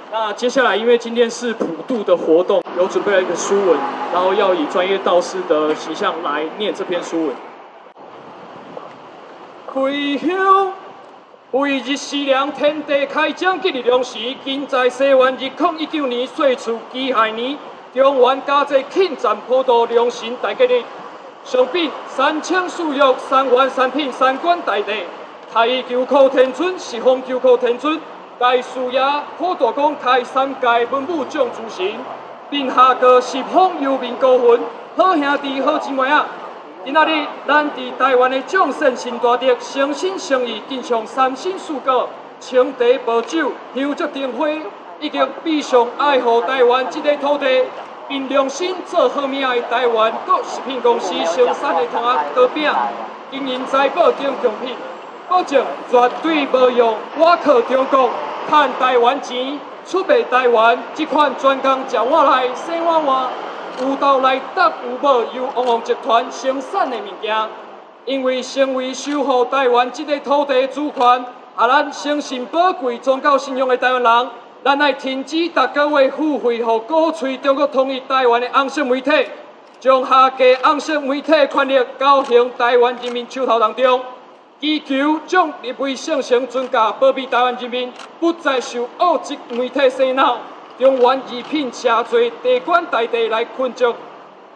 那接下来，因为今天是普渡的活动，有准备了一个书文，然后要以专业道士的形象来念这篇书文。回乡为日时量天地开张吉日良时，今在西元2019年岁初己亥年，中原佳节庆赞普渡良辰大吉日。上禀三清四欲、三元三品、三观大帝，太乙救苦天尊是奉救苦天尊。大师爷普渡公开三界文武众诸神，并下个十方幽冥高魂，好兄弟好姊妹啊！今仔日咱伫台湾的众善心大德，诚心诚意敬上三生四果，清茶薄酒，香烛灯花，以及必上爱护台湾这个土地，并良心做好命的台湾各食品公司生产的摊糕饼，经营财保等用品。保证绝对无用外靠中国赚台湾钱，出卖台湾这款专工食碗内洗碗碗，有道来搭有无由汪汪集团生产的物件。因为成为守护台湾这个土地主权，咱诚信宝贵、宗教信仰的台湾人，咱来停止逐个月付费和鼓吹中国统一台湾的红色媒体，将下架红色媒体的权力交行台湾人民手头当中。祈求将立位圣成尊驾，保庇台湾人民不再受恶质媒体洗脑，中原二品下罪，地管大地来困住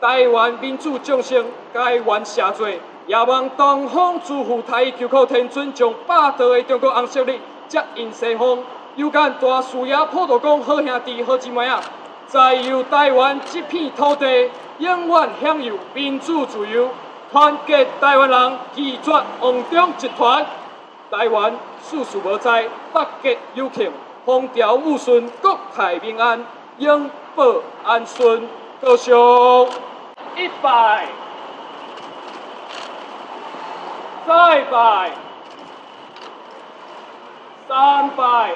台湾民主众生，该原下罪。也望东方诸佛太乙救苦天尊，将霸道的中国红色力接引西方，有干大事业普渡公好兄弟好姊妹啊！再由台湾这片土地永远享有民主自由。团结台湾人，拒绝王中集团。台湾事事无灾，百吉有庆，风调雨顺，国泰民安，永保安顺。高上一拜，再拜，三拜。